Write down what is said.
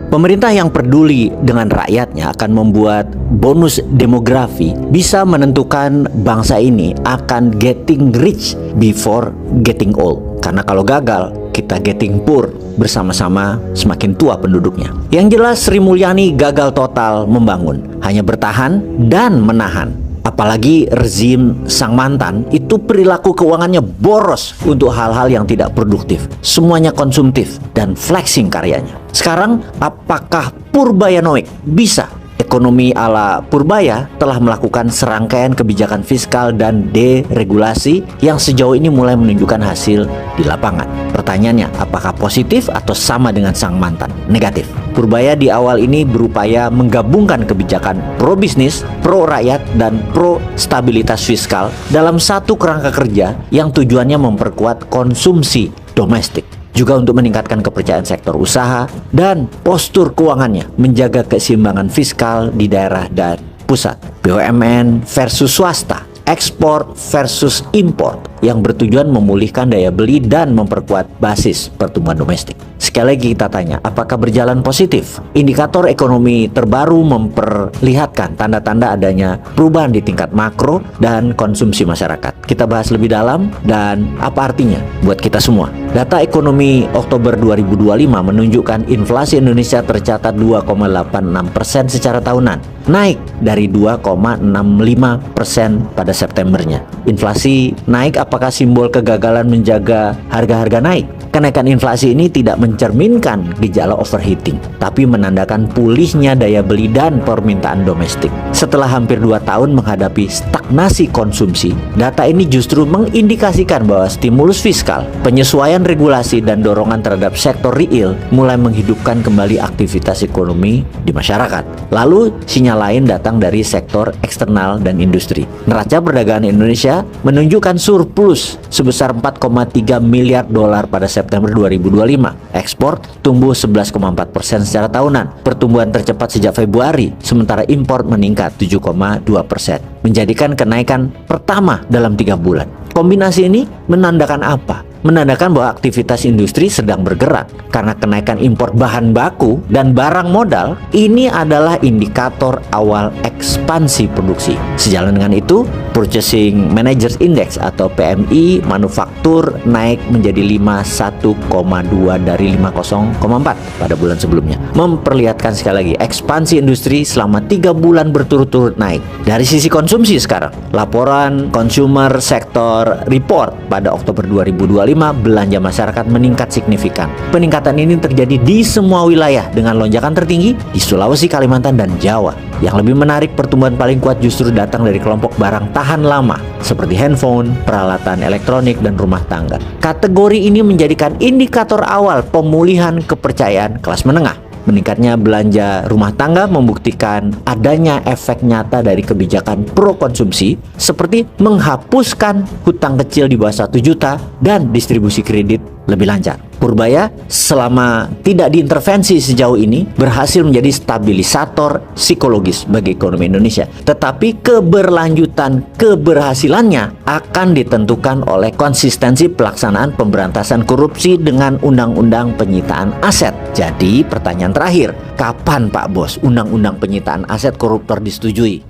Pemerintah yang peduli dengan rakyatnya akan membuat bonus demografi bisa menentukan bangsa ini akan getting rich before getting old. Karena kalau gagal, kita getting poor, bersama-sama semakin tua penduduknya. Yang jelas Sri Mulyani gagal total membangun, hanya bertahan dan menahan. Apalagi rezim sang mantan itu perilaku keuangannya boros untuk hal-hal yang tidak produktif. Semuanya konsumtif dan flexing karyanya. Sekarang apakah Purbayanoik bisa? Ekonomi ala Purbaya telah melakukan serangkaian kebijakan fiskal dan deregulasi yang sejauh ini mulai menunjukkan hasil di lapangan. Pertanyaannya, apakah positif atau sama dengan sang mantan? Negatif. Purbaya di awal ini berupaya menggabungkan kebijakan pro bisnis, pro rakyat, dan pro stabilitas fiskal dalam satu kerangka kerja yang tujuannya memperkuat konsumsi domestik. Juga untuk meningkatkan kepercayaan sektor usaha dan postur keuangannya, menjaga keseimbangan fiskal di daerah dan pusat. BUMN versus swasta, ekspor versus impor, yang bertujuan memulihkan daya beli dan memperkuat basis pertumbuhan domestik. Sekali lagi kita tanya, apakah berjalan positif? Indikator ekonomi terbaru memperlihatkan tanda-tanda adanya perubahan di tingkat makro dan konsumsi masyarakat. Kita bahas lebih dalam dan apa artinya buat kita semua. Data ekonomi Oktober 2025 menunjukkan inflasi Indonesia tercatat 2,86% secara tahunan, naik dari 2,65% pada Septembernya. Inflasi naik apakah simbol kegagalan menjaga harga-harga naik? Kenaikan inflasi ini tidak mencerminkan gejala overheating, tapi menandakan pulihnya daya beli dan permintaan domestik. Setelah hampir 2 tahun menghadapi stagnasi konsumsi, data ini justru mengindikasikan bahwa stimulus fiskal, penyesuaian regulasi, dan dorongan terhadap sektor real mulai menghidupkan kembali aktivitas ekonomi di masyarakat. Lalu, sinyal lain datang dari sektor eksternal dan industri. Neraca perdagangan Indonesia menunjukkan surplus sebesar 4,3 miliar dolar pada September 2025. Ekspor tumbuh 11,4% secara tahunan, pertumbuhan tercepat sejak Februari, sementara impor meningkat 7,2%, menjadikan kenaikan pertama dalam 3 bulan. Kombinasi ini menandakan apa? Menandakan bahwa aktivitas industri sedang bergerak karena kenaikan impor bahan baku dan barang modal ini adalah indikator awal ekspansi produksi. Sejalan dengan itu, Purchasing Managers Index atau PMI manufaktur naik menjadi 51,2 dari 50,4 pada bulan sebelumnya. Memperlihatkan sekali lagi ekspansi industri selama 3 bulan berturut-turut naik. Dari sisi konsumsi sekarang, laporan Consumer Sector Report pada Oktober 2025 belanja masyarakat meningkat signifikan. Peningkatan ini terjadi di semua wilayah dengan lonjakan tertinggi di Sulawesi, Kalimantan, dan Jawa. Yang lebih menarik, pertumbuhan paling kuat justru datang dari kelompok barang tahan lama seperti handphone, peralatan elektronik, dan rumah tangga. Kategori ini menjadikan indikator awal pemulihan kepercayaan kelas menengah. Meningkatnya belanja rumah tangga membuktikan adanya efek nyata dari kebijakan pro konsumsi seperti menghapuskan hutang kecil di bawah 1 juta dan distribusi kredit lebih lancar. Purbaya selama tidak diintervensi sejauh ini berhasil menjadi stabilisator psikologis bagi ekonomi Indonesia. Tetapi keberlanjutan keberhasilannya akan ditentukan oleh konsistensi pelaksanaan pemberantasan korupsi dengan undang-undang penyitaan aset. Jadi pertanyaan terakhir, kapan Pak Bos undang-undang penyitaan aset koruptor disetujui?